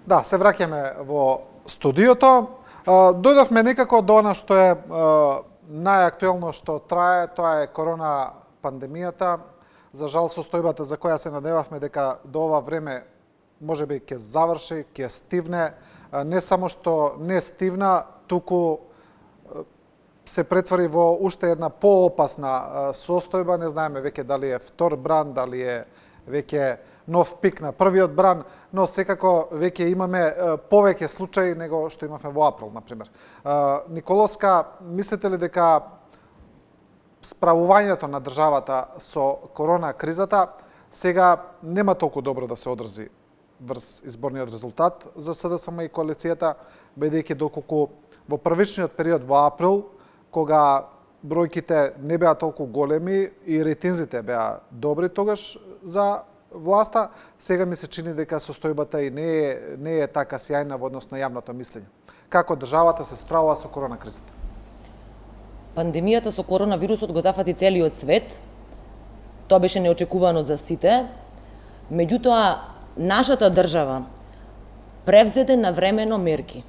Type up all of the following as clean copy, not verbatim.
Да, се враќаме во студиото. Дојдовме некако до она што е најактуелно што трае, тоа е корона пандемијата. За жал состојбата за која се надевавме дека до ова време можеби ќе заврши, ќе стивне, не само што не стивна, туку се претвори во уште една поопасна состојба, не знаеме веќе дали е втор бран, дали е веќе нов пик на првиот бран, но секако веќе имаме повеќе случаи него што имавме во април, например. Николовска, мислите ли дека справувањето на државата со корона кризата сега нема толку добро да се одрази врз изборниот резултат за СДСМ и коалицијата, бидејќи доколку во првичниот период во април, кога бројките не беа толку големи и рейтинзите беа добри тогаш за власта, сега ми се чини дека состојбата и не е така сјајна во однос на јавното мислење. Како државата се справува со корона кризата? Пандемијата со коронавирусот го зафати целиот свет. Тоа беше неочекувано за сите. Меѓутоа, нашата држава превзеде навремено мерки,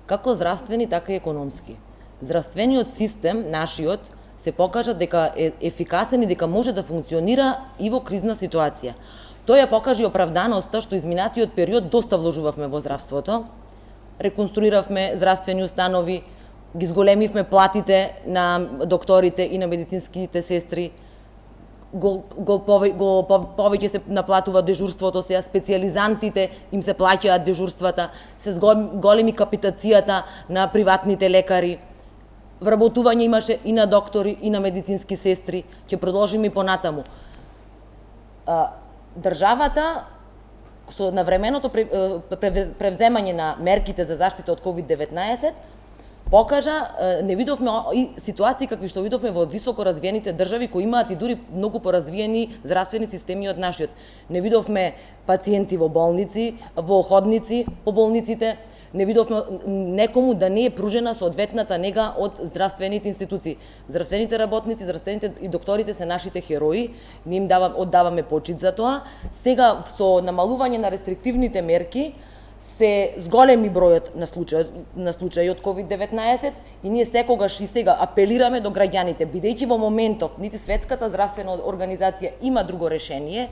како здравствени, така и економски. Здравствениот систем, нашиот, се покажа дека е ефикасен и дека може да функционира и во кризна ситуација. Тоа ја покажа и оправданоста што изминатиот период доста вложувавме во здравството. Реконструиравме здравствени установи, ги зголемивме платите на докторите и на медицинските сестри, повеќе се наплатува дежурството, сега специјализантите им се плаќаат дежурствата, се големи капитацијата на приватните лекари. Вработување имаше и на доктори, и на медицински сестри. Ќе продолжиме и понатаму. Државата со навременото превземање на мерките за заштита од COVID-19 покажа, не видовме и ситуации какви што видовме во високо развиените држави кои имаат и дури многу поразвиени здравствени системи од нашиот. Не видовме пациенти во болници, во ходници по болниците, не видовме некому да не е пружена соодветната нега од здравствените институции. Здравствените работници, здравствените и докторите се нашите херои, ние им оддаваме почит за тоа. Сега со намалување на рестриктивните мерки се зголеми бројот на случаи од COVID-19 и ние секогаш и сега апелираме до граѓаните, бидејќи во моментов нити Светската здравствена организација има друго решение,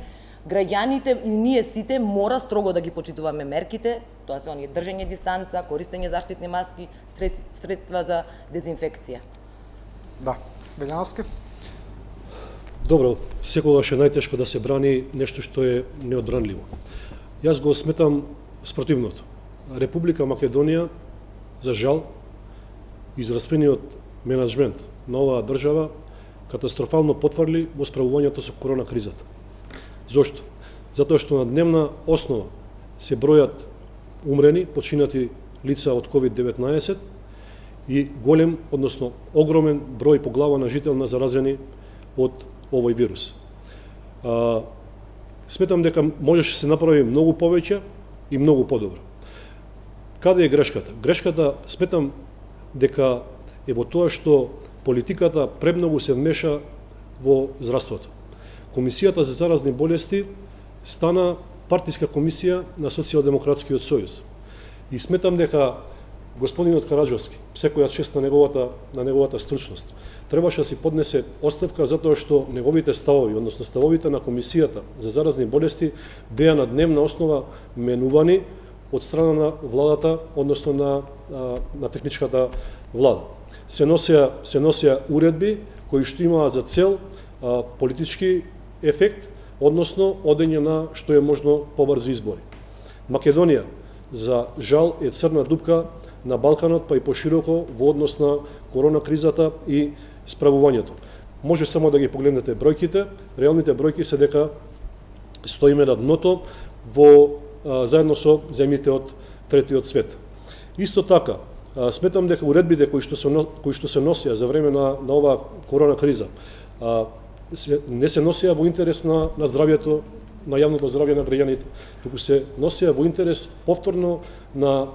граѓаните и ние сите мора строго да ги почитуваме мерките, тоа се оние држење дистанца, користење заштитни маски, средства за дезинфекција. Да, Белјановски? Добро, секогаш е најтешко да се брани нешто што е неодбранливо. Јас го сметам спротивното. Република Македонија, за жал, израствениот менеджмент на оваа држава катастрофално потврли во справувањето со корона кризата. Зошто? Затоа што на дневна основа се бројат умрени, починати лица од COVID-19 и голем, односно огромен број по глава на жител на заразени од овој вирус. Сметам дека можеше се направи многу повеќе и многу подобро. Каде е грешката? Грешката сметам дека е во тоа што политиката премногу се вмеша во здравството. Комисијата за заразни болести стана партиска комисија на Социјалдемократскиот сојуз. И сметам дека господинот Караджовски, секоја чест на неговата стручност, требаше да си поднесе оставка затоа што неговите ставови, односно ставовите на Комисијата за заразни болести беа на дневна основа менувани од страна на владата, односно на техничката влада. Се носеа уредби кои што имаа за цел политички ефект, односно одење на што е можно побрзи избори. Македонија, за жал, е црна дупка на Балканот, па и пошироко во однос на корона кризата и справувањето. Може само да ги погледнете бројките, реалните бројки се дека стоиме на дното заедно со земјите од третиот свет. Исто така, сметам дека уредбите кои што се носија за време на оваа корона криза не се носија во интерес на здравјето, на јавното здравје на граѓаните, туку се носија во интерес повторно на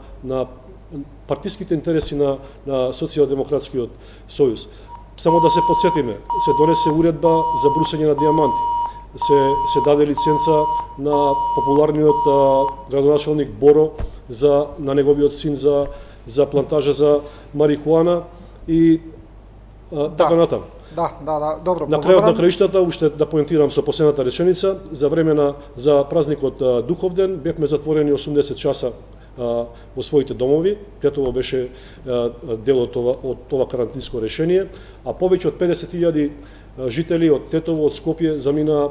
партиските интереси на Социјалдемократскиот сојуз. Само да се подсетиме, се донесе уредба за брусење на дијаманти. се даде лиценца на популарниот градоначалник Боро на неговиот син за плантажа за марихуана и така натаму. Да, добро. На крајот на краиштата, уште да поентирам со последната реченица, за време за празникот Духовден бевме затворени 80 часа во своите домови. Тетово беше дел од това карантинско решение, а повеќе од 50.000 жители од Тетово, од Скопје замина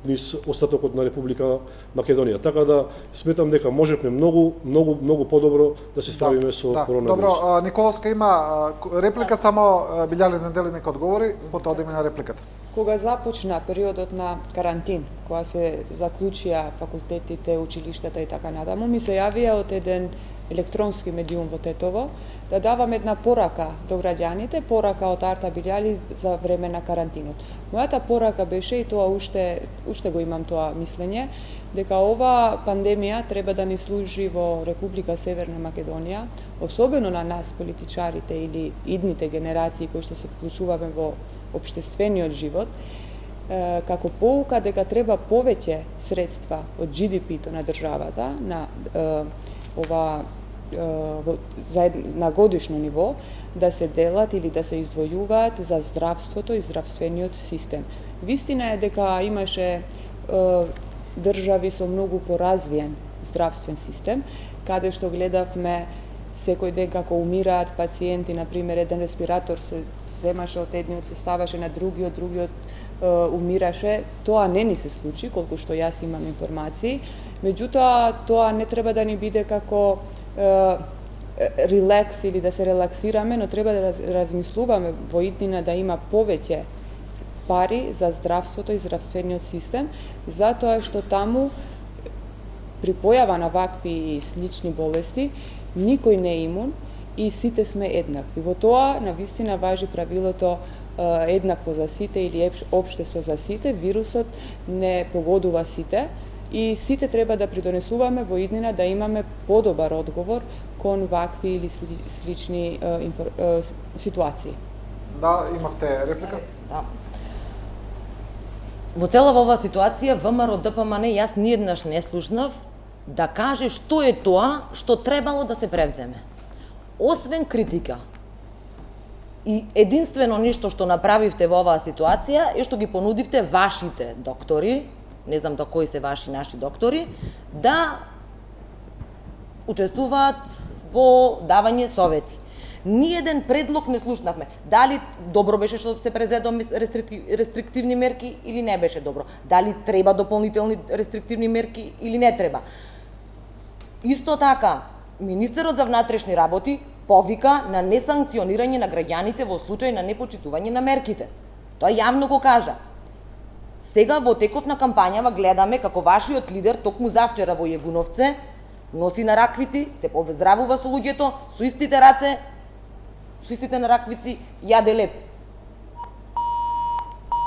низ остатокот на Република Македонија. Така да сметам дека можевме многу подобро да се справиме со коронавирус. Добро, Николовска има реплика, само Билјале Зендели нека одговори, потоа одиме на репликата. Кога започна периодот на карантин, кога се заклучија факултетите, училиштата и така натаму, ми се јавија од еден електронски медиум во Тетово да давам една порака до граѓаните, порака од Арта Билјали за време на карантинот. Мојата порака беше, и тоа уште го имам тоа мислење, дека ова пандемија треба да ни служи во Република Северна Македонија, особено на нас политичарите или идните генерации кои што се вклучуваме во општествениот живот, како поука дека треба повеќе средства од GDP-то на државата, на годишно ниво, да се делат или да се издвојуваат за здравството и здравствениот систем. Вистина е дека имаше држави со многу поразвиен здравствен систем, каде што гледавме секој ден како умираат пациенти, например, еден респиратор се земаше од едниот, се ставаше на другиот умираше. Тоа не ни се случи, колку што јас имам информации. Меѓутоа, тоа не треба да ни биде како релакс или да се релаксираме, но треба да размислуваме во иднина да има повеќе пари за здравството и здравствениот систем, затоа што таму при појава на вакви слични болести никој не е имун и сите сме еднакви. Во тоа навистина важи правилото еднакво за сите или општество за сите. Вирусот не погодува сите и сите треба да придонесуваме во иднина да имаме подобар одговор кон вакви или слични ситуации. Да, имавте реплика? Да. Во цела оваа ситуација ВМРО ДПМН јас ниеднаш не слушнав да каже што е тоа што требало да се превземе. Освен критика. И единствено нешто што направивте во оваа ситуација е што ги понудивте вашите доктори, не знам до кои се ваши наши доктори, да учествуваат во давање совети. Ниеден предлог не слушнавме. Дали добро беше што се презедо рестриктивни мерки или не беше добро? Дали треба дополнителни рестриктивни мерки или не треба? Исто така, министерот за внатрешни работи повика на несанкционирање на граѓаните во случај на непочитување на мерките. Тоа јавно го кажа. Сега во теков на кампањава гледаме како вашиот лидер токму завчера во Јегуновце носи на раквици, се повздравува со луѓето, со истите раце, со истите на раквици јаде леп.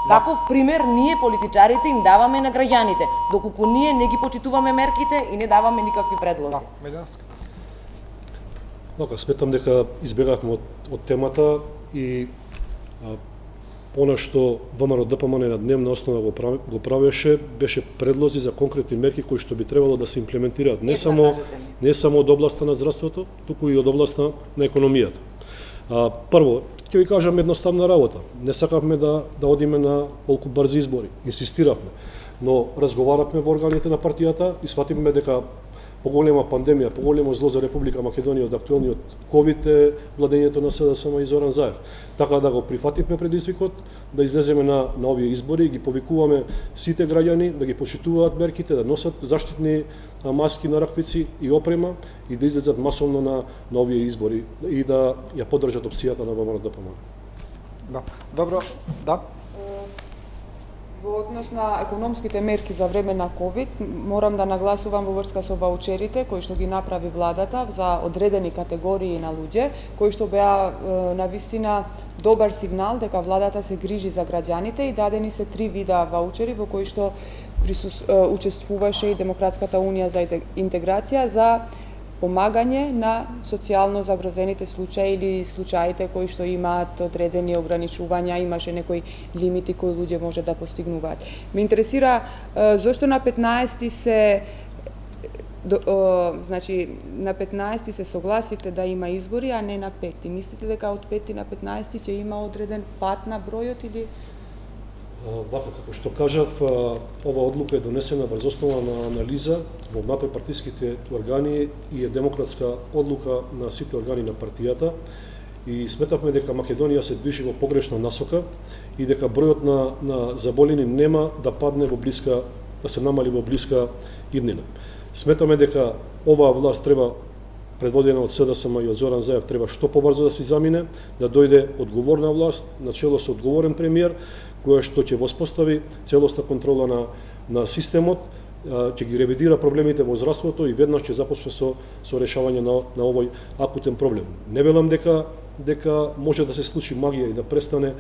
Каков пример ние политичарите им даваме на граѓаните, доколку ние не ги почитуваме мерките и не даваме никакви предлози. Меѓански. Сметам дека избегавме од темата и она што ВМРО ДПМН на дневна основа го правеше беше предлози за конкретни мерки кои што би требало да се имплементираат не само од областа на здравството, туку и од областа на економијата. Прво, ќе ви кажам едноставна работа. Не сакавме да одиме на толку брзи избори. Инсистиравме. Но разговаравме во органите на партијата и свативме дека поголема пандемија, поголемо зло за Република Македонија од актуелниот ковид е владењето на СДСМ и Зоран Заев. Така да го прифативме предизвикот, да излеземе на овие избори и ги повикуваме сите граѓани да ги почитуваат мерките, да носат заштитни маски на раквици и опрема и да излезат масовно на овие избори и да ја поддржат опцијата на ВМРО ДПМН. Да. Добро, да. Во однос на економските мерки за време на ковид, морам да нагласувам во врска со ваучерите кои што ги направи владата за одредени категории на луѓе, кои што беа навистина добар сигнал дека владата се грижи за граѓаните и дадени се 3 вида ваучери во кои што учествуваше и Демократската унија за интеграција за помагање на социјално загрозените случаи или случаите кои што имаат одредени ограничувања, имаше некои лимити кои луѓе може да постигнуваат. Ме интересира зошто на 15 се значи на 15 се согласивте да има избори, а не на 5. Мислите дека од 5 на 15 ќе има одреден пат на бројот или Вака, како што кажав, ова одлука е донесена врз основа на анализа во внатрешпартиските органи и е демократска одлука на сите органи на партијата и сметавме дека Македонија се движи во погрешна насока и дека бројот на заболени нема да падне во блиска, да се намали во блиска иднина. Сметаме дека оваа власт треба, предводена од СДСМ и од Зоран Заев, треба што побрзо да се замине, да дојде одговорна власт, на чело со одговорен премиер, која што ќе воспостави целосна контрола на системот, ќе ги ревидира проблемите во здравството и веднаш ќе започне со решавање на овој акутен проблем. Не велам дека може да се случи магија и да престане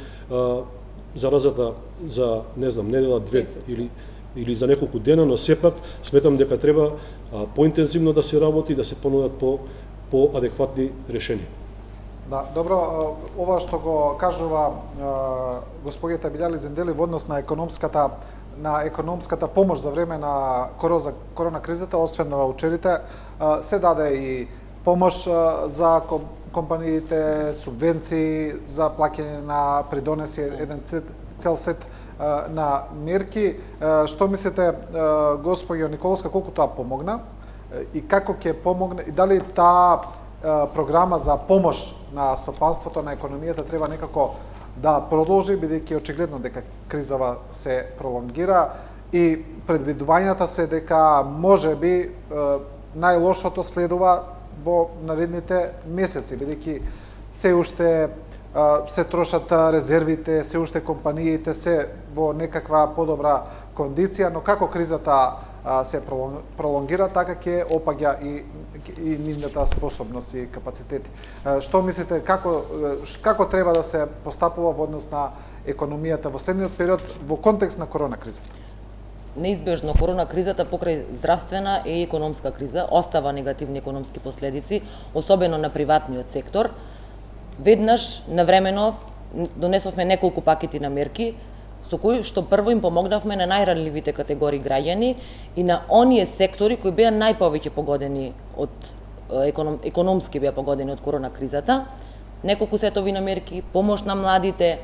заразата за, не знам, недела, две или за неколку дена, но сепак сметам дека треба поинтензивно да се работи и да се понудат по адекватни решенија. Да, добро, ова што го кажува господјата Билјали Зендели во однос на економската помош за време на корона кризата, освен на ваучерите, се даде и помош за компаниите, субвенции за плаќање на придонеси, еден цел сет на мерки. Што мислите, господјо Николовска, колку тоа помогна и како ќе помогне и дали таа програма за помош на стопанството, на економијата треба некако да продолжи, бидејќи очигледно дека кризава се пролонгира и предвидувањата се дека можеби најлошото следува во наредните месеци, бидејќи се уште се трошат резервите, се уште компаниите се во некаква подобра кондиција, но како кризата се пролонгира, така ќе опаѓа и нивната способност и капацитети. Што мислите, како треба да се постапува во однос на економијата во следниот период во контекст на корона кризата? Неизбежно корона кризата покрај здравствена и економска криза остава негативни економски последици, особено на приватниот сектор. Веднаш навремено донесовме неколку пакети на мерки со кои што прво им помогнавме на најранливите категории граѓани и на оние сектори кои беа најповеќе погодени од економски беа погодени од корона кризата. Неколку сетови на мерки, помош на младите,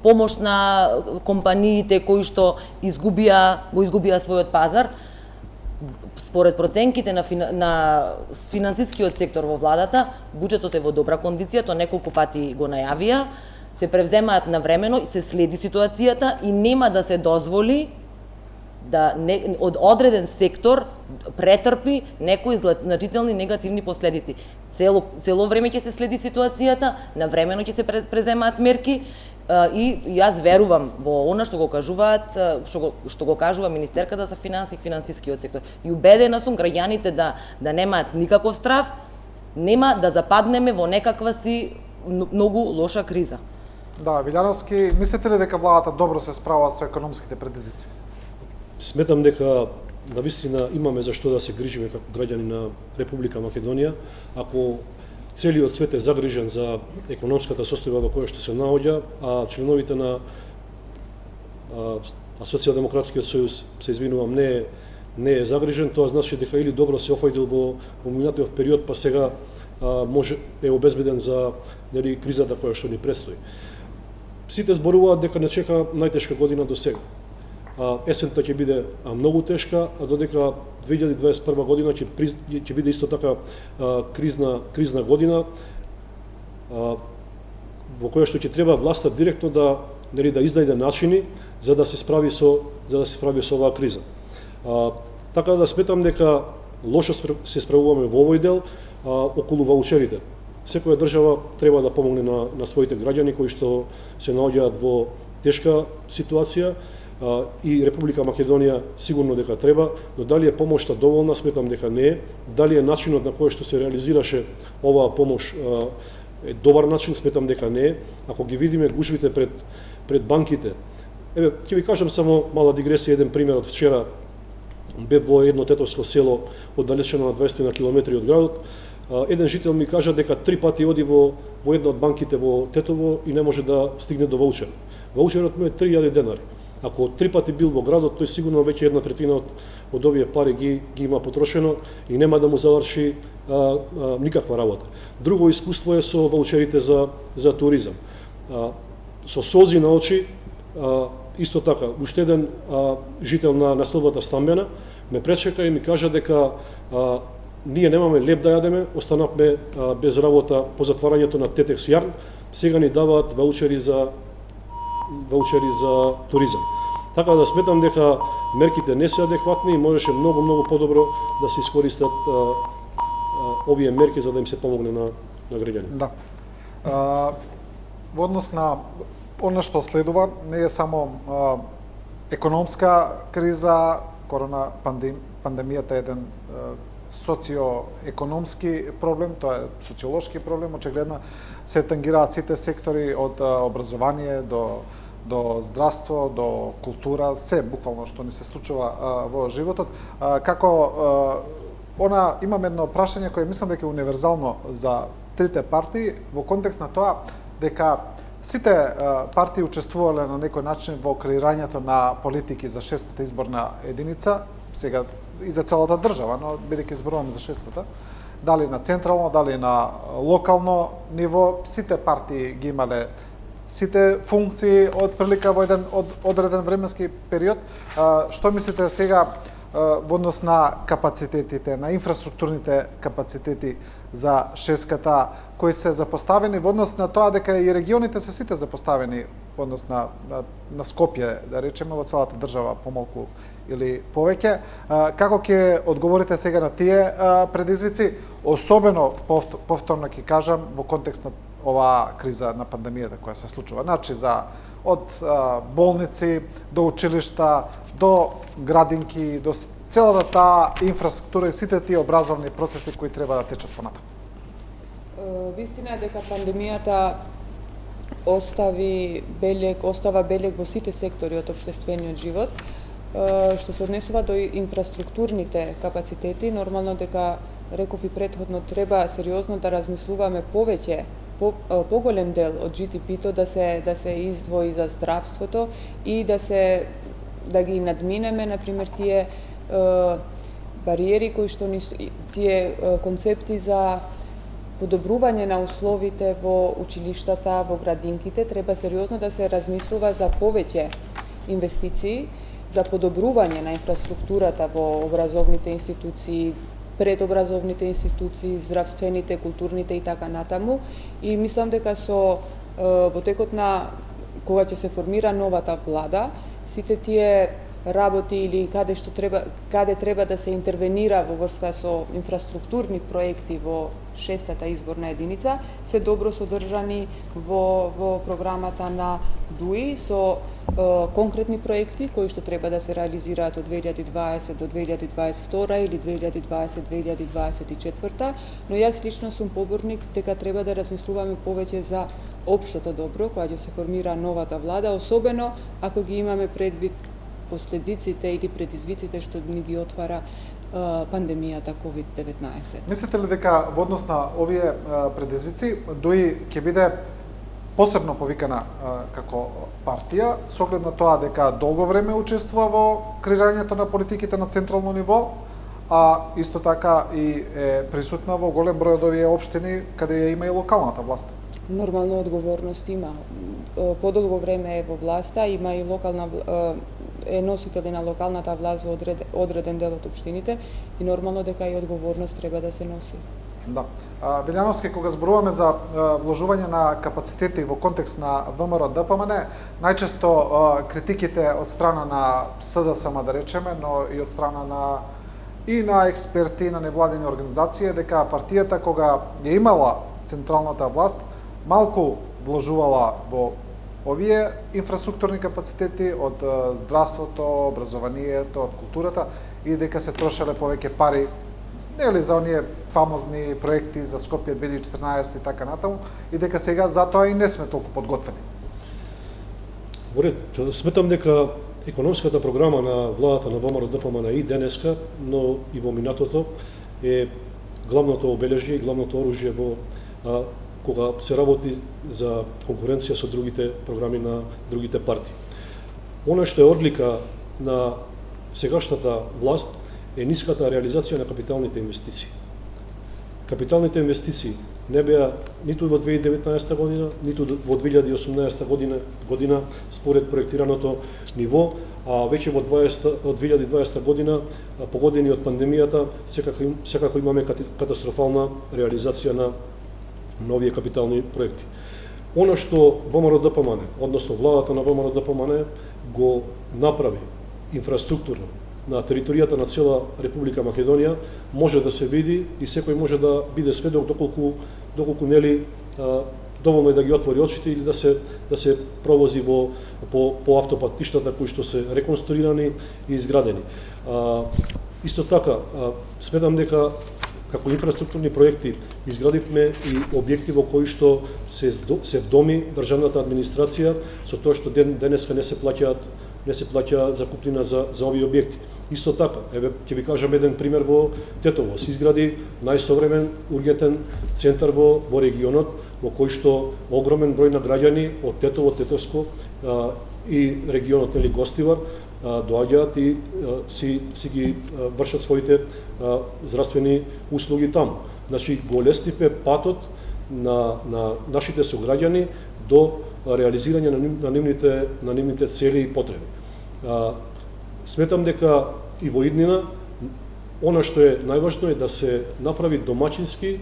помош на компаниите кои што го изгубија својот пазар. Според проценките на финансискиот сектор во владата, буџетот е во добра кондиција, тоа неколку пати го најавија, се превземаат навремено и се следи ситуацијата и нема да се дозволи да од одреден сектор претрпи некои значителни негативни последици. Цело време ќе се следи ситуацијата, навремено ќе се преземаат мерки и јас верувам во она што го кажуваат, што го кажува министерката за финансии и финансискиот сектор. И убедена сум граѓаните да немаат никаков страв, нема да западнеме во некаква си многу лоша криза. Да, Вилјановски, мислите ли дека владата добро се справува со економските предизвици? Сметам дека навистина имаме за што да се грижиме како граѓани на Република Македонија. Ако целиот свет е загрижен за економската состојба во која што се наоѓа, а членовите на Социјалдемократскиот сојуз, се извинувам, не е загрижен, тоа значи дека или добро се офајдил во минатиот период, па сега може е обезбеден за кризата која што ни престои. Сите зборуваат дека не чека најтешка година до сега. Есента ќе биде многу тешка, а додека 2021 година ќе биде исто така кризна година, во која што ќе треба власта директно да изнајде начини за да се справи со оваа криза. Така да сметам дека лошо се справуваме во овој дел околу ваучерите. Секоја држава треба да помогне на своите граѓани кои што се наоѓаат во тешка ситуација и Република Македонија сигурно дека треба, но дали е помошта доволна, сметам дека не е. Дали е начинот на кој што се реализираше оваа помош е добар начин, сметам дека не е. Ако ги видиме гужвите пред банките, ќе ви кажам само мала дигресија, еден пример од вчера. бев во едно тетовско село оддалечено на 20 на километри од градот. Еден жител ми кажа дека 3 пати оди во една од банките во Тетово и не може да стигне до ваучер. Ваучерот му е 3000 денари. Ако 3 пати бил во градот, тој сигурно веќе 1/3 од овие пари ги има потрошено и нема да му заврши никаква работа. Друго искуство е со ваучерите за туризам. Со солзи на очи, исто така, уште еден жител на населбата Стамбена ме пречека и ми кажа дека ние немаме леп да јадеме, останавме без работа по затварањето на Тетекс Јарн, сега ни даваат ваучери за туризам. Така да сметам дека мерките не се адекватни и можеше многу подобро да се искористат овие мерки за да им се помогне на граѓаните. Да. Во однос на она што следува, не е само економска криза, корона пандемијата е еден социоекономски проблем, тоа е социолошки проблем, очигледно се тангираат сите сектори од образование до здравство, до култура, се буквално што ни се случува во животот. Она имам едно прашање кое мислам дека е универзално за трите партии во контекст на тоа дека сите партии учествувале на некој начин во креирањето на политики за 6-та изборна единица, сега и за целата држава, но бидејќи зборуваме за 6-та, дали на централно, дали на локално ниво, сите партии ги имале сите функции од прилика во еден одреден временски период. Што мислите сега во однос на капацитетите, на инфраструктурните капацитети за шеската, кои се запоставени во однос на тоа дека и регионите се сите запоставени во однос на Скопје, да речеме, во целата држава помалку или повеќе. Како ќе одговорите сега на тие предизвици, особено повторно ќе кажам во контекст на оваа криза на пандемијата која се случува? Значи од болници до училишта, до градинки, до целата таа инфраструктура и сите тие образовни процеси кои треба да течат понатаму. Вистина е дека пандемијата остава белег во сите сектори од општествениот живот. Што се однесува до инфраструктурните капацитети, нормално дека реков и претходно треба сериозно да размислуваме повеќе поголем дел од GDP-то да се издвои за здравството и да ги надминеме, например, тие бариери кои што тие концепти за подобрување на условите во училиштата, во градинките, треба сериозно да се размислува за повеќе инвестиции, за подобрување на инфраструктурата во образовните институции, предобразовните институции, здравствените, културните и така натаму. И мислам дека во текот на кога ќе се формира новата влада, сите тие работи или каде треба да се интервенира во врска со инфраструктурни проекти во 6-та изборна единица се добро содржани во програмата на ДУИ со конкретни проекти кои што треба да се реализираат од 2020 до 2022 или 2020-2024, но јас лично сум поборник дека треба да размислуваме повеќе за општото добро кога ќе се формира новата влада, особено ако ги имаме предвид последиците или предизвиците што ни ги отвара пандемијата COVID-19. Мислите ли дека во однос на овие предизвици ДУИ ќе биде посебно повикана како партија, со оглед на тоа дека долго време учествува во креирањето на политиките на централно ниво, а исто така и е присутна во голем број од овие општини каде ја има и локалната власт? Нормално одговорност има. Подолго време е во власта, има и носители на локалната власт во одреден дел од општините и нормално дека и одговорност треба да се носи. Да. Вилјановски, кога зборуваме за вложување на капацитети во контекст на ВМРО ДПМН, најчесто критиките од страна на СДСМ, да речеме, но и од страна на експерти, на невладини организации, дека партијата кога ја имала централната власт, малку вложувала во овие инфраструктурни капацитети од здравството, образованието, од културата и дека се трошеле повеќе пари нели за оние фамозни проекти за Скопје 2014 и така натаму и дека сега затоа и не сме толку подготвени. Во ред, сметам дека економската програма на владата на ВМРО ДПМН и денеска, но и во минатото е главното обележје и главното оружје во кога се работи за конкуренција со другите програми на другите партии. Оно што е одлика на сегашната власт е ниската реализација на капиталните инвестиции. Капиталните инвестиции не беа ниту во 2019 година, ниту во 2018 година според проектираното ниво, а веќе во 2020 година, погодени од пандемијата, секако имаме катастрофална реализација на нови капитални проекти. Оно што ВМРО ДПМН, односно владата на ВМРО ДПМН го направи инфраструктурно на територијата на цела Република Македонија, може да се види и секој може да биде сведок доколку нели доволно е да ги отвори очите или да се провози по автопатиштата кои што се реконструирани и изградени. Исто така, сметам дека како инфраструктурни проекти изградивме и објекти во кои што се вдоми државната администрација со тоа што денеска не се плаќа закупнина за овие објекти. Исто така, еве ќе ви кажам еден пример во Тетово. Се изгради најсовремен ургентен центар во регионот, во кој што огромен број на граѓани од Тетово, Тетовско и регионот нели Гостивар доаѓаат и си ги вршат своите здравствени услуги таму. Значи, го олеснивме патот на нашите сограѓани до реализирање на нивните цели и потреби. Сметам дека и во иднина, она што е најважно е да се направи домаќински,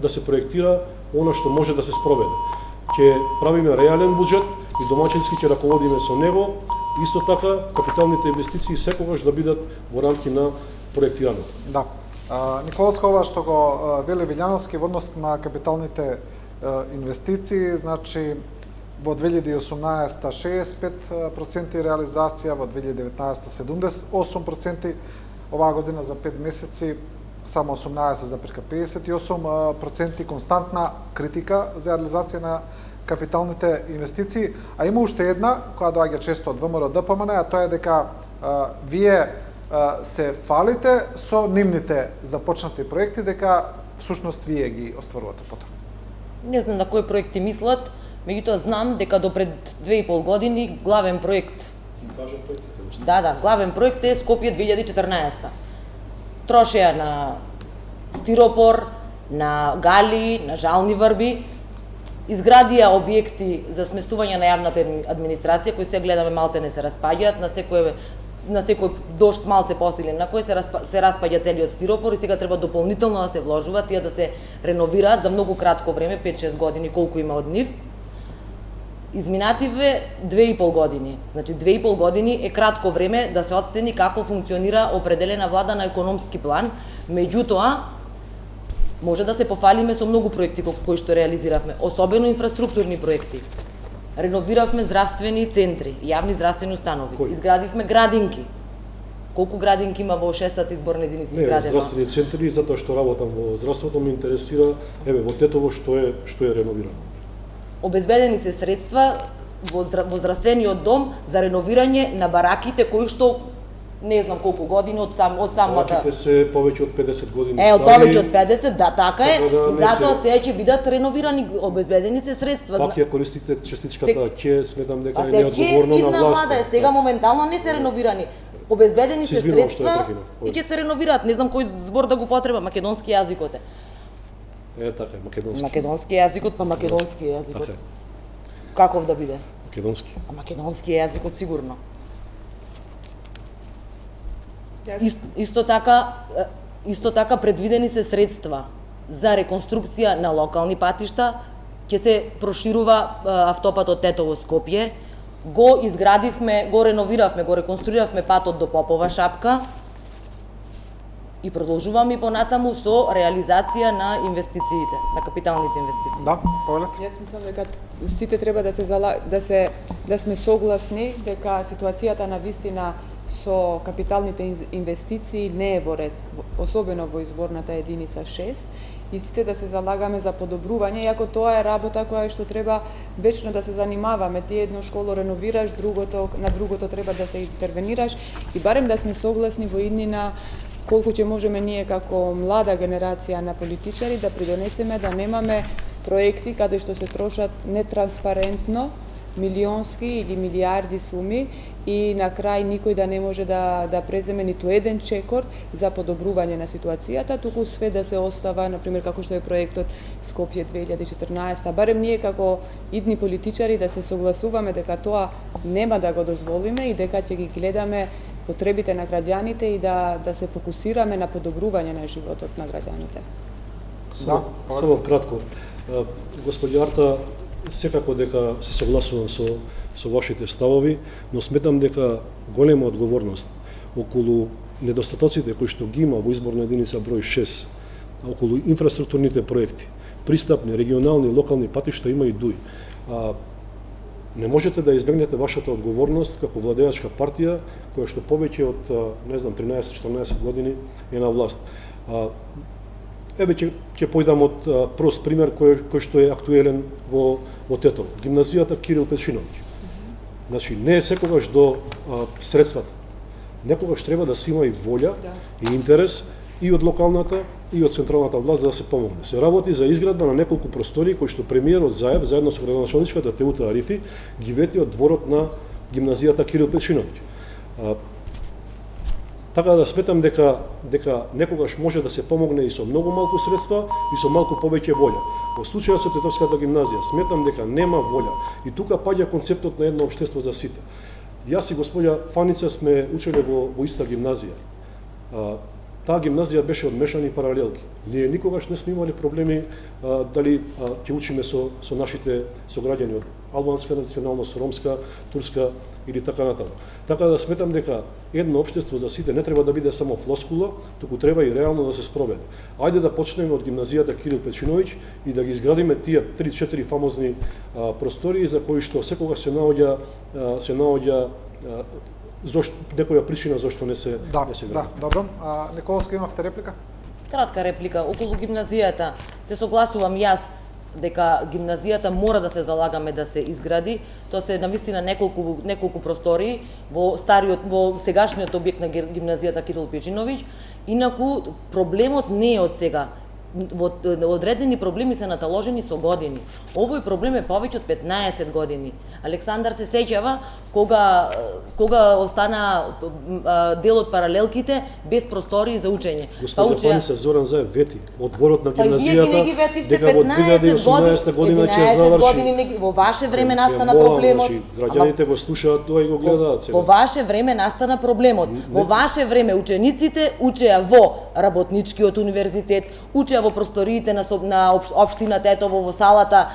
да се проектира она што може да се спроведе. Ќе правиме реален буџет и домаќински ќе раководиме со него. Исто така, капиталните инвестиции секогаш да бидат во рамки на проектираното. Да. Николовска, ова што го вели Вилјановски во однос на капиталните инвестиции, значи во 2018 65% реализација, во 2019 78%, оваа година за 5 месеци само 18,58%, константна критика за реализација на капиталните инвестиции, а има уште една која доаѓа често од ВМРО ДПМН, а тоа е дека вие се фалите со нивните започнати проекти, дека всушност вие ги остварувате потоа. Не знам на кои проекти мислат, меѓутоа знам дека до пред 2,5 години главен проект. Главен проект е Скопје 2014. Трошеа на стиропор, на гали, на жални врби, изградија објекти за сместување на јавната администрација, кои се гледаме малте не се распаѓаат, на секој дожд малце посилен, на кој се распаѓа целиот стиропор и сега треба дополнително да се вложува, тие да се реновираат за многу кратко време, 5-6 години, колку има од нив. Изминативе 2,5 години. Значи 2,5 години е кратко време да се оцени како функционира определена влада на економски план, меѓутоа може да се пофалиме со многу проекти кои што реализиравме, особено инфраструктурни проекти. Реновиравме здравствени центри, јавни здравствени установи, изградивме градинки. Колку градинки има во 6-та изборна единица изградено? Не, здравствени центри, затоа што работам во здравството, ме интересира, во Тетово што е реновирано. Обезбедени се средства во здравствениот дом за реновирање на бараките кои што не знам колку години од самата. Бараките се повеќе од 50 години стари. Повеќе од 50, да, така е. Да, и затоа сега ќе бидат реновирани, обезбедени се средства. Пак ја користите частичката ќе, сметам дека е неодговорно на власта. Влада е сега моментално не се реновирани. Обезбедени се средства и ќе се реновираат. Не знам кој збор да го потреба, македонски јазикот е. Така е, македонски. Македонски јазикот, па македонски јазикот. Така е. Каков да биде? Македонски. Македонски јазикот сигурно. Исто така предвидени се средства за реконструкција на локални патишта, ќе се проширува автопатот Тетово-Скопје, го изградивме, го реновиравме, го реконструиравме патот до Попова Шапка и продолжуваме и понатаму со реализација на инвестициите, на капиталните инвестиции. Да, Павле? Јас мислам дека сите треба да сме согласни дека ситуацијата на вистина со капиталните инвестиции не е во ред, особено во изборната единица 6, и сите да се залагаме за подобрување, иако тоа е работа која што треба вечно да се занимаваме. Ти едно школо реновираш, на другото треба да се интервенираш, и барем да сме согласни во иднина колку ќе можеме ние како млада генерација на политичари да придонесеме да немаме проекти каде што се трошат нетранспарентно милионски или милиарди суми и на крај никој да не може да преземе ниту еден чекор за подобрување на ситуацијата, туку све да се остава, например, како што е проектот Скопје 2014, барем ние како идни политичари да се согласуваме дека тоа нема да го дозволиме и дека ќе ги гледаме потребите на граѓаните и да се фокусираме на подобрување на животот на граѓаните. Само кратко. Господи Арта, секако дека се согласувам со вашите ставови, но сметам дека голема одговорност околу недостатоците кои што ги има во изборна единица број 6, околу инфраструктурните проекти, пристапни, регионални, локални патишта има и ДУИ. Не можете да избегнете вашата одговорност како владеачка партија која што повеќе од 13-14 години е на власт. Еве ќе појдам од прост пример кој што е актуелен во Тетово. Гимназијата Кирил Печиновиќ. Значи, не е секогаш до средствата. Некогаш треба да се има и волја и интерес и од локалната и од централната власт да се помогне. Се работи за изградба на неколку простории кои што премиерот Заев заедно со градоначалничката Теута Арифи ги вети од дворот на гимназијата Кирил Печиновиќ. Така да сметам дека некогаш може да се помогне и со многу малку средства и со малку повеќе волја. Во случајот со Тетовската гимназија сметам дека нема волја и тука паѓа концептот на едно општество за сите. Јас и господја Фаница сме учеле во иста гимназија. Таа гимназија беше од мешани паралелки. Ние никогаш не сме имали проблеми дали ќе учиме со нашите сограѓани од албанска националност, ромска, турска или така натаму. Така да сметам дека едно општество за сите не треба да биде само флоскула, туку треба и реално да се спроведе. Ајде да почнеме од гимназијата Кирил Печиновиќ и да ги изградиме тие 3-4 фамозни простории за кои што секогаш се наоѓа некоја причина зашто не се гради. Да, добро. Николска, имавте реплика? Кратка реплика. Околу гимназијата се согласувам јас дека гимназијата мора да се залагаме да се изгради. Тоа се навистина неколку простории во сегашниот објект на гимназијата Кирил Печиновиќ. Инаку проблемот не е од сега. Одредени проблеми се наталожени со години. Овој проблем е повеќе од 15 години. Александар се сеќава кога остана дел од паралелките без простории за учење. Господи Фаница, Зоран Заев вети од дворот на гимназијата. Вие не ги ветивте 15 години. Во ваше време настана проблемот. Граѓаните го слушаат тоа и го гледаат сега. Во ваше време настана проблемот. Во ваше време учениците учеа во Работничкиот универзитет, учеа во просториите на општина Тетово во салата.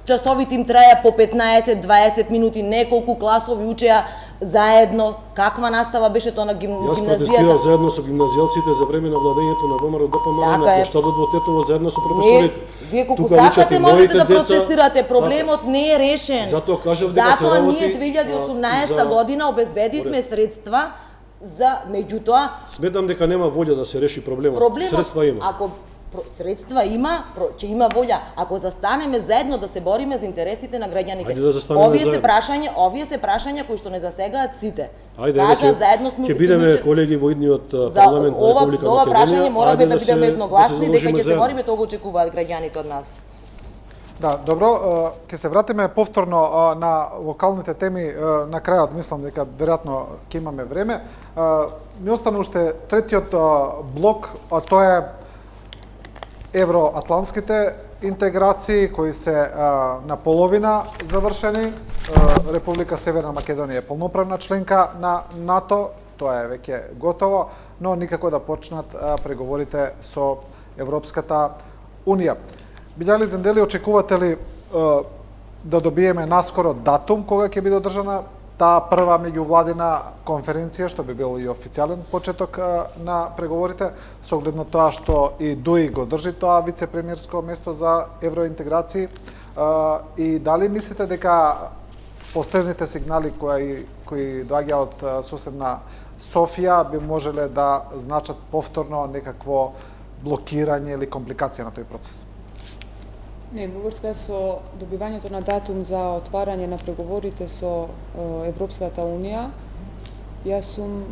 Часовите им траја по 15-20 минути, неколку класови учеа заедно. Каква настава беше тоа на гимназијата? Јас протестирав заедно со гимназијалците за време на владењето на ВМРО ДПМН на площадот во Тетово заедно со професорите. Вие колку сакате можете да протестирате, проблемот не е решен. Затоа кажав дека се работи. Затоа ние 2018 година обезбедивме средства за меѓутоа сметам дека нема волја да се реши проблемот. Средства има. Ако средства има, ќе има волја. Ако застанеме заедно да се бориме за интересите на граѓаните. Овие се прашања кои што не засегаат сите. Ајде, заедно сме ќе бидеме колеги во идниот парламент на Република Македонија. За ова прашање мораме да бидеме едногласни дека ќе се бориме, тоа го очекуваат граѓаните од нас. Да, добро, ќе се вратиме повторно на локалните теми на крајот, мислам дека веројатно ќе имаме време. Ни остана уште третиот блок, а тоа е евроатлантските интеграции кои се наполовина завршени. Република Северна Македонија е полноправна членка на НАТО, тоа е веќе готово, но никако да почнат преговорите со Европската Унија. Билјали Зендели, очекувате ли да добиеме наскоро датум кога ќе биде одржана таа прва меѓувладина конференција, што би бил и официјален почеток на преговорите, со оглед на тоа што и ДУИ го држи тоа вице-премиерско место за евроинтеграции, и дали мислите дека последните сигнали кои доаѓа од соседна Софија би можеле да значат повторно некакво блокирање или компликација на тој процес? Не, во врска со добивањето на датум за отварање на преговорите со Европската Унија, јас сум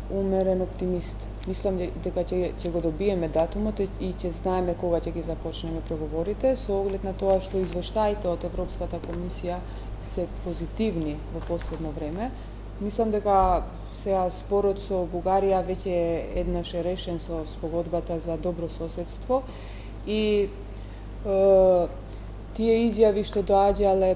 умерен оптимист. Мислам дека ќе го добиеме датумот и ќе знаеме кога ќе ги започнеме преговорите, со оглед на тоа што извештаите од Европската комисија се позитивни во последно време. Мислам дека сега спорот со Бугарија веќе еднаш е решен со спогодбата за добро соседство и тие изјави што доаѓале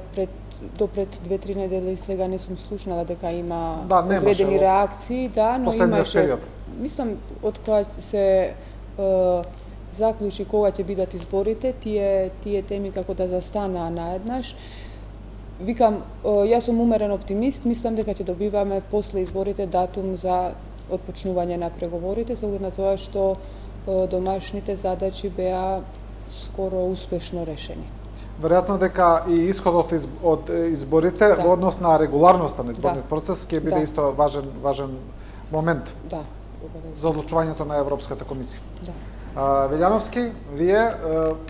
допред 2-3 недели, сега не сум слушнала дека има одредени реакции, но имаше. Период. Мислам, од кога се заклучи кога ќе бидат изборите, тие теми како да застанаа наеднаш. Викам, јас сум умерен оптимист, мислам дека ќе добиваме после изборите датум за отпочнување на преговорите, со оглед на тоа што домашните задачи беа скоро успешно решени. Веројатно дека и исходот од изборите во однос на регуларноста на изборниот процес ќе биде исто важен момент за одлучувањето на Европската комисија. Велјановски, вие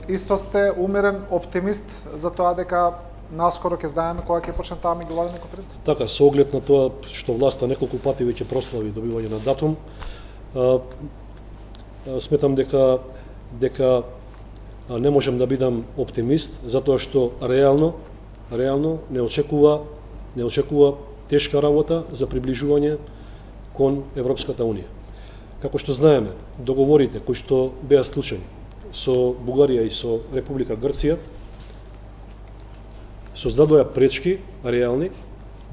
исто сте умерен оптимист за тоа дека наскоро ќе знаеме кога ќе почне таа меѓувладена конференција? Така, со оглед на тоа што власта неколку пати веќе прослави добивање на датум, сметам дека не можам да бидам оптимист, затоа што реално не очекува тешка работа за приближување кон Европската Унија. Како што знаеме, договорите кои што беа склучени со Бугарија и со Република Грција создадоа пречки реални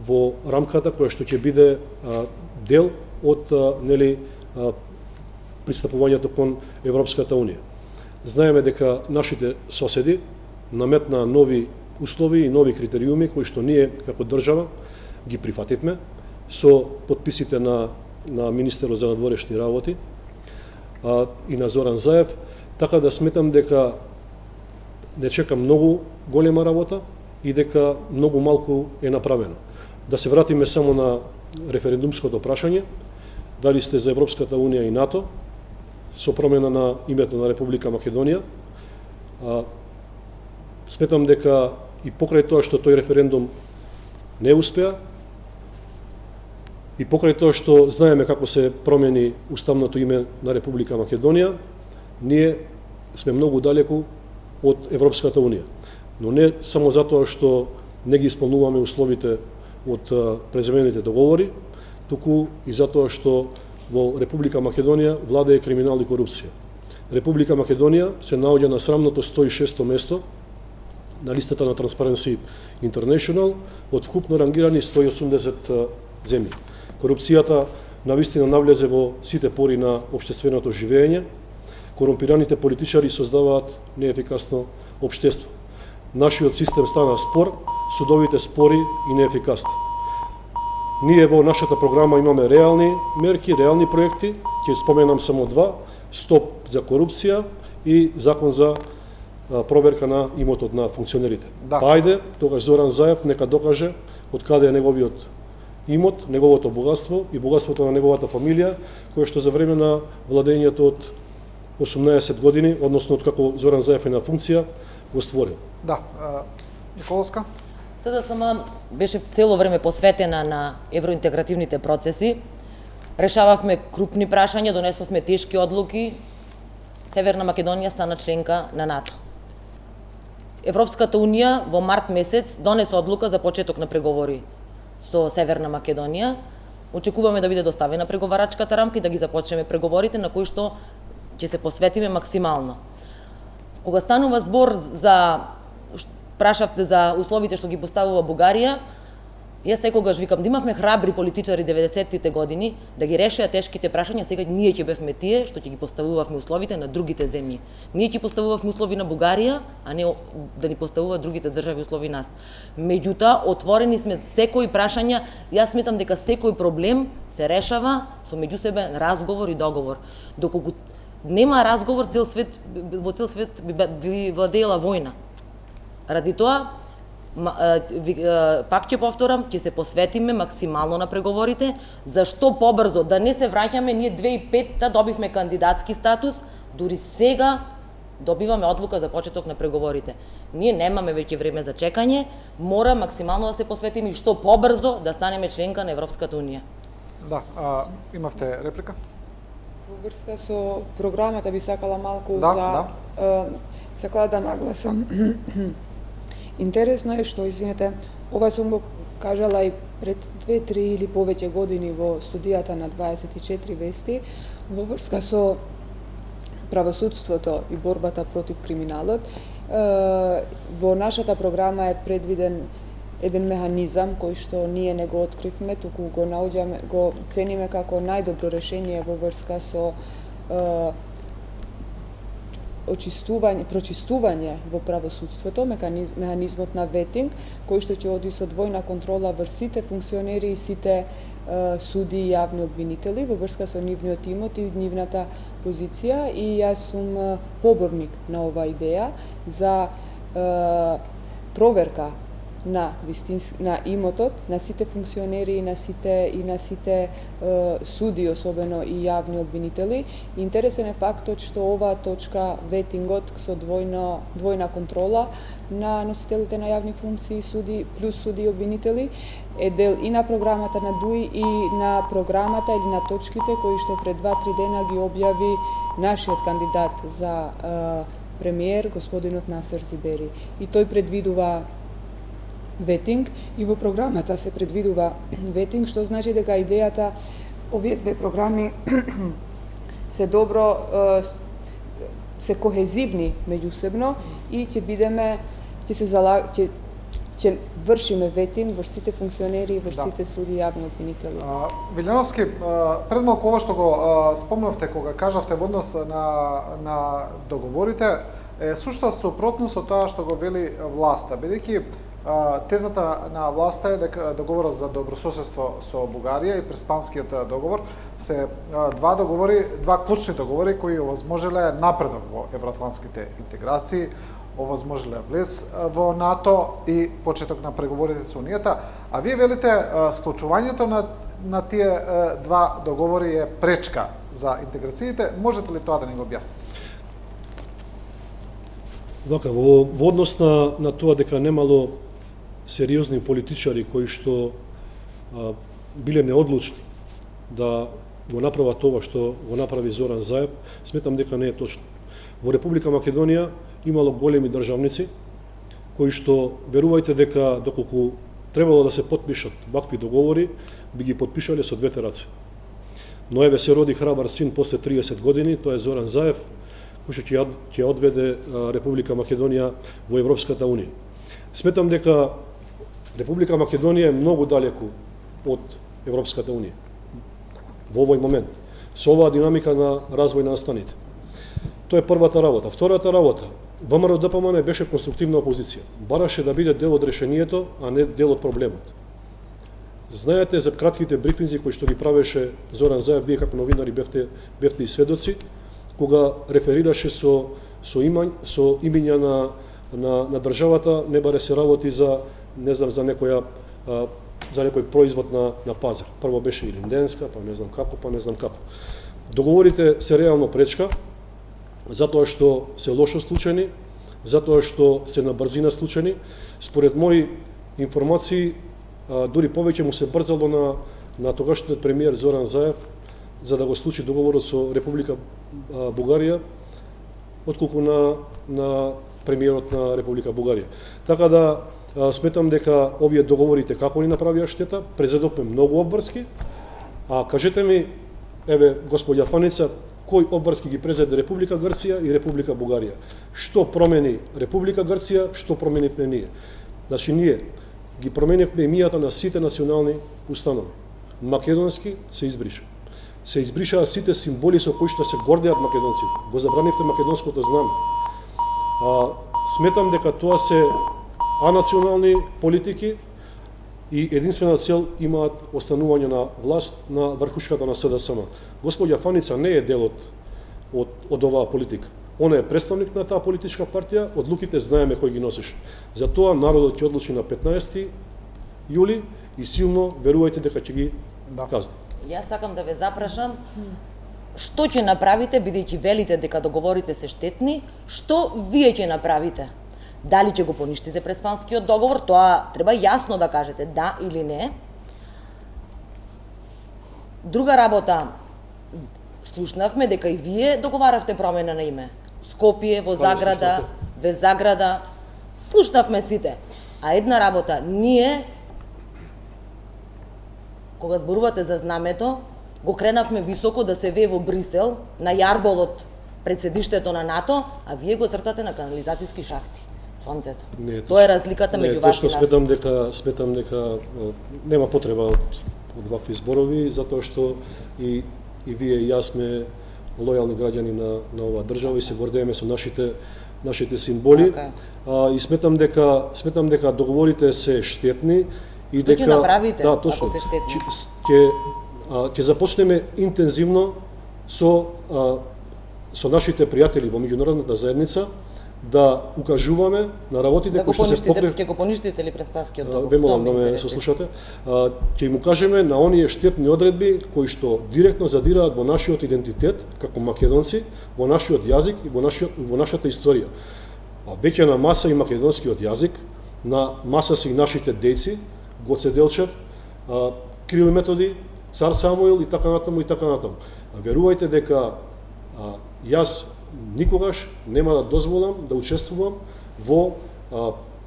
во рамката која што ќе биде дел од пристапувањето кон Европската Унија. Знаеме дека нашите соседи наметнаа нови услови и нови критериуми кои што ние како држава ги прифативме со подписите на министерот за надворешни работи и на Зоран Заев, така да сметам дека не чека многу голема работа и дека многу малку е направено. Да се вратиме само на референдумското прашање, дали сте за Европската Унија и НАТО, со промена на името на Република Македонија. Сметам дека и покрај тоа што тој референдум не успеа, и покрај тоа што знаеме како се промени уставното име на Република Македонија, ние сме многу далеку од Европската Унија. Но не само затоа што не ги исполнуваме условите од преземените договори, туку и затоа што во Република Македонија владее криминал и корупција. Република Македонија се наоѓа на срамното 106-то место на листата на Transparency International од вкупно рангирани 180 земји. Корупцијата навистина навлезе во сите пори на општественото живење. Корумпираните политичари создаваат неефикасно општество. Нашиот систем стана спор, судовите спори и неефикасни. Ние во нашата програма имаме реални мерки, реални проекти, ќе споменам само два: Стоп за корупција и закон за проверка на имотот на функционерите. Па ајде, тогаш Зоран Заев нека докаже од каде е неговиот имот, неговото богатство и богатството на неговата фамилија, кое што за време на владењето од 18 години, односно од како Зоран Заев е на функција, го створил. Николовска? СДСМ беше цело време посветена на евроинтегративните процеси. Решававме крупни прашања, донесовме тешки одлуки. Северна Македонија стана членка на НАТО. Европската Унија во март месец донесе одлука за почеток на преговори со Северна Македонија. Очекуваме да биде доставена преговарачката рамка и да ги започнеме преговорите на кои што ќе се посветиме максимално. Кога станува збор за прашавте за условите што ги поставува Бугарија, јас секогаш викам да имавме храбри политичари 90-тите години да ги решеа тешките прашања, сега ние ќе бевме тие што ќе ги поставувавме условите на другите земји. Ние ќе поставувавме услови на Бугарија, а не да ни поставуваат другите држави услови нас. Меѓутоа, отворени сме секој прашања, јас сметам дека секој проблем се решава со меѓусебен разговор и договор. Доколку нема разговор, во цел свет би владеела војна. Ради тоа, Пак ќе повторам, ќе се посветиме максимално на преговорите, за што побрзо, да не се враќаме, ние 2005-та добивме кандидатски статус, дури сега добиваме одлука за почеток на преговорите. Ние немаме веќе време за чекање, мора максимално да се посветиме и што побрзо да станеме членка на Европската Унија. Да, имавте реплика? Во врска со програмата би сакала малку сакала да нагласам. Интересно е што, извинете, ова сум го кажала и пред 2-3 или повеќе години во студијата на 24 вести, во врска со правосудството и борбата против криминалот. Во нашата програма е предвиден еден механизам кој што ние не го откривме, туку го наоѓаме, го цениме како најдобро решение во врска со прочистување во правосудството, механизмот на ветинг, кој што ќе оди со двојна контрола врз сите функционери и сите суди и јавни обвинители во врска со нивниот имот и нивната позиција, и јас сум поборник на оваа идеја за проверка на имотот, на сите функционери и на сите суди, особено и јавни обвинители. Интересен е фактот што оваа точка, ветингот со двојна контрола на носителите на јавни функции, суди плюс суди и обвинители, е дел и на програмата на ДУИ и на програмата или на точките кои што пред 2-3 дена ги објави нашиот кандидат за премиер, господинот Насер Зибери. И тој предвидува ветинг, и во програмата се предвидува ветинг, што значи дека идејата овие две програми се добро, се кохезивни меѓусебно и ќе вршиме ветинг врз сите функционери и врз сите суди и јавни обвинители. Вилјановски, пред малку ова што го спомнавте кога кажавте во однос на договорите, е сушта супротно со тоа што го вели власта, бидејќи тезата на власта е дека договорот за добрососедство со Бугарија и Преспанскиот договор се два клучни договори кои овозможеле напредок во евроатлантските интеграции, овозможеле влез во НАТО и почеток на преговорите со Унијата, а вие велите склучувањето на тие два договори е пречка за интеграциите. Можете ли тоа да ни го објасните? Вака, во однос на тоа дека немало сериозни политичари кои што биле неодлучни да го направат тоа што го направи Зоран Заев, сметам дека не е точно. Во Република Македонија имало големи државници кои што, верувајте дека доколку требало да се потпишат вакви договори, би ги потпишале со двете раце. Но еве се роди храбар син после 30 години, тоа е Зоран Заев, кој што ќе одведе Република Македонија во Европската Унија. Сметам дека Република Македонија е многу далеку од Европската Унија во овој момент, со оваа динамика на развој на настаните. Тоа е првата работа. Втората работа, ВМРО ДПМН беше конструктивна опозиција. Бараше да биде дел од решението, а не дел од проблемот. Знаете за кратките брифинзи кои што ги правеше Зоран Заев, вие како новинари бевте и сведоци, кога реферираше со имиња на државата, не баре се работи за, не знам, за некој производ на пазар. Прво беше Илинденска, па не знам како. Договорите се реално пречка, затоа што се лошо склучени, затоа што се на брзина склучени. Според мои информации, дури повеќе му се брзало на тогашниот премиер Зоран Заев за да го случи договорот со Република Бугарија, отколку на премиерот на Република Бугарија. Така да сметам дека овие договорите како ни направија штета, презедовме многу обврски, а кажете ми, еве господја Фаница, кој обврски ги презеде Република Грција и Република Бугарија? Што промени Република Грција, што променивме ние? Значи ние ги променивме имијата на сите национални установи. Македонски се избриша. Се избришаа сите символи со кои што се гордеат македонците. Го забранивте македонското знаме. Сметам дека тоа се анационални политики и единствена цел имаат останување на власт на врхушката на СДСМ. Господја Фаница не е дел од оваа политика. она е представник на таа политичка партија, одлуките знаеме кој ги носиш. Затоа народот ќе одлучи на 15 јули и силно верувајте дека ќе ги казни. Јас сакам да ве запрашам, што ќе направите, бидејќи велите дека договорите се штетни, што вие ќе направите? Дали ќе го поништите Преспанскиот договор, тоа треба јасно да кажете, да или не. Друга работа, слушнавме дека и вие договаравте промена на име. Скопје, во Заграда, без Заграда, слушнавме сите. А една работа, ние, кога зборувате за знамето, го кренавме високо да се вее во Брисел, на јарболот пред седиштето на НАТО, а вие го цртате на канализацијски шахти. Сонцето. Тоа е разликата меѓу вас и нас. Сметам дека нема потреба од вакви зборови, затоа што и вие и јас сме лојални граѓани на оваа држава и се гордееме со нашите символи. И сметам дека договорите се штетни и дека ќе направите ако се штетни? Ќе започнеме интензивно со нашите пријатели во меѓународната заедница да укажуваме на работите кои што се Ќе го поништите ли Преспанскиот договор? Ве молам да ме сослушате. Ќе им укажеме на оние штетни одредби кои што директно задираат во нашиот идентитет како македонци, во нашиот јазик и во нашата историја. Веќе на маса и македонскиот јазик, на маса се и нашите дејци, Гоце Делчев, Крил Методи, Цар Самуил и така натаму и така натаму. Верувајте дека јас никогаш нема да дозволам да учествувам во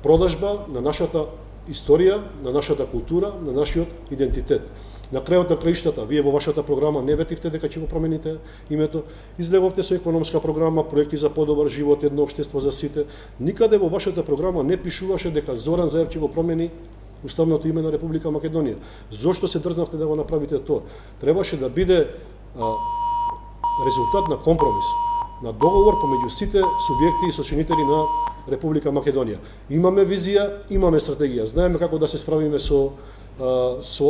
продажба на нашата историја, на нашата култура, на нашиот идентитет. На крајот на краиштата, вие во вашата програма не ветивте дека ќе го промените името, излеговте со економска програма, проекти за подобар живот, едно општество за сите. Никаде во вашата програма не пишуваше дека Зоран Заев ќе го промени уставното име на Република Македонија. Зошто се дрзнавте да го направите тоа? Требаше да биде резултат на компромис, на договор помеѓу сите субјекти и сочинители на Република Македонија. Имаме визија, имаме стратегија, знаеме како да се справиме со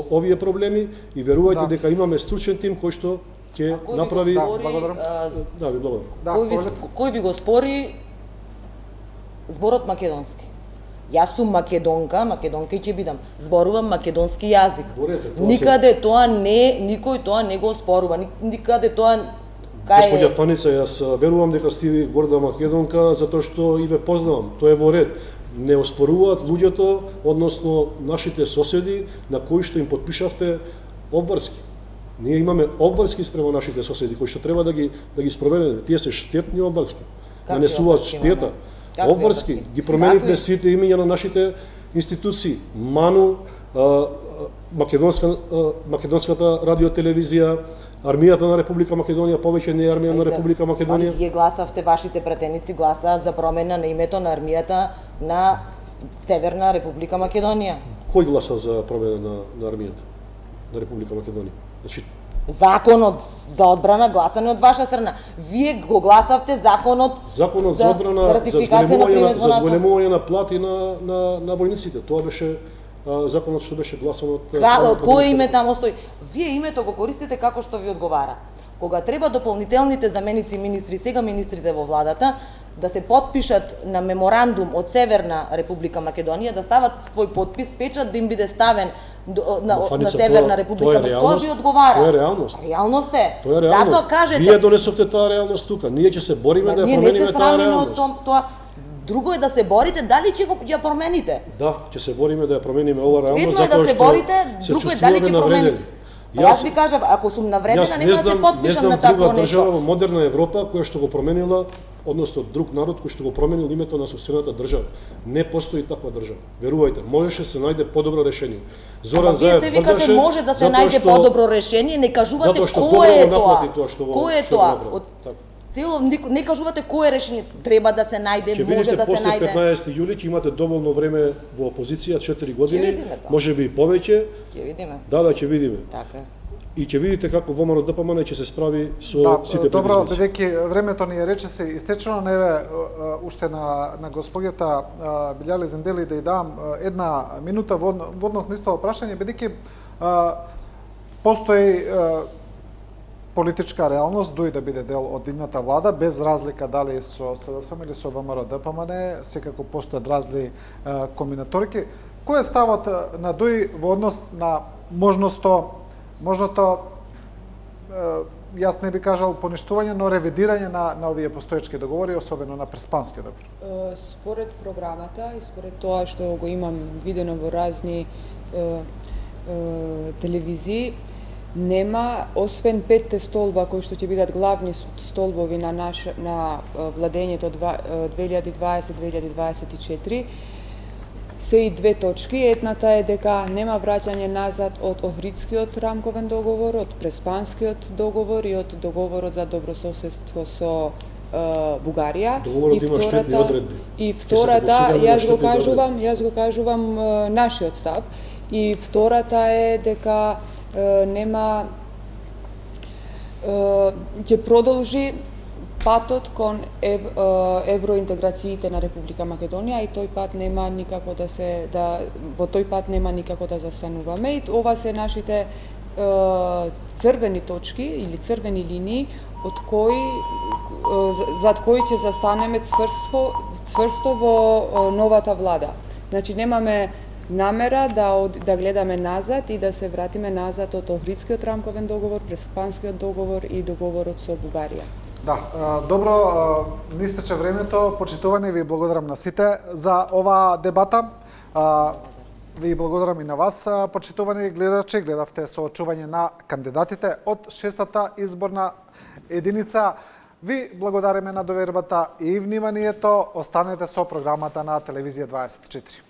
овие проблеми и верувајте дека имаме стручен тим кој што ќе направи... Да, ви благодарам. Кој ви го спори зборот македонски? Јас сум македонка и ќе бидам. Зборувам македонски јазик. Никаде тоа никој тоа не го спорува. Никаде тоа Господја Фаница, јас верувам дека сте горда македонка затоа што и ве познавам. Тоа е во ред. Не оспоруваат луѓето, односно нашите соседи на кои што им подпишавте обврски. Ние имаме обврски спрема нашите соседи кои што треба да ги спроведеме. Тие се штетни обврски. Нанесуваат штета. Обврски ги променивме сите имиња на нашите институции. МАНУ, Македонската радиотелевизија, Армијата на Република Македонија, повеќе не е армија на Република Македонија. Вие гласавте, вашите пратеници гласаа за промена на името на армијата на Северна Република Македонија. Кој гласа за промена на армијата на Република Македонија? Значи, законот за одбрана гласан од ваша страна. Вие го гласавте законот за одбрана за зголемување на плати на војниците. Тоа беше законот што беше гласан од Кое име таму стои? Вие името го користите како што ви одговара. Кога треба дополнителните заменици министри, сега министрите во владата, да се потпишат на меморандум од Северна Република Македонија, да стават свој подпис, печат да им биде ставен на Северна Република Македонија. Тоа ви одговара. Тоа е реалност. Реалност е. Затоа кажете. Вие донесовте таа реалност тука. Ние ќе се бориме да ја промениме таа реалност. Тоа друго е да се борите, дали ќе ја промените? Да, ќе се бориме да ја промениме ова реалност, затоа што да се борите, друго е дали ќе промените. Јас ви кажав, ако сум навредена, нема да се потпишам на такво нешто. Не знам друга држава во модерна Европа која што го променила, односно друг народ кој што го променил името на сопствената држава. Не постои таква држава. Верувајте, можеше се најде подобро решение. Зоран Заев вие се викате може да се најде подобро решение, не кажувате кое е тоа. Кое е тоа? Цело не кажувате кое решение треба да се најде, може да се најде. После 15 јули ќе имате доволно време во опозиција, 4 години, можеби и повеќе. Ќе видиме. Да, ќе видиме. Така. И ќе видите како ВМРО ДПМН ќе се справи со сите предизвици. Добро, бидејќи времето ни е речиси истечено, неве уште на господјата Билјале Зендели да ја дам една минута во однос на исто прашање, бидејќи постои политичка реалност, дуи да биде дел од идната влада, без разлика дали со СДСМ или со ВМРО ДПМН, секако постојат разли комбинаторики. Кој е ставот на Дуи во однос на можното, јас не би кажал поништување, но ревидирање на овие постоечки договори, особено на Преспански договор? Според програмата и според тоа што го имам видено во разни телевизии, нема, освен 5 столба кои што ќе бидат главни столбови на владењето 2020-2024, се и две точки. Едната е дека нема враќање назад од Охридскиот рамковен договор, од Преспанскиот договор и од договорот за добрососедство со Бугарија. Договорот има штетни одредби. И втората, јас го кажувам нашиот став. И втората е дека нема ќе продолжи патот кон евроинтеграциите на Република Македонија и тој пат нема никако во тој пат нема никако да застануваме. И ова се нашите црвени точки или црвени линии зад кои ќе застанеме цврсто во новата влада. Значи немаме намера да гледаме назад и да се вратиме назад од Охридскиот рамковен договор, Преспанскиот договор и договорот со Бугарија. Да, добро, ни истече времето. Почитувани, ви благодарам на сите за оваа дебата. Ви благодарам и на вас, почитувани гледачи. Гледавте соочување на кандидатите од 6-та изборна единица. Ви благодариме на довербата и вниманието. Останете со програмата на Телевизија 24.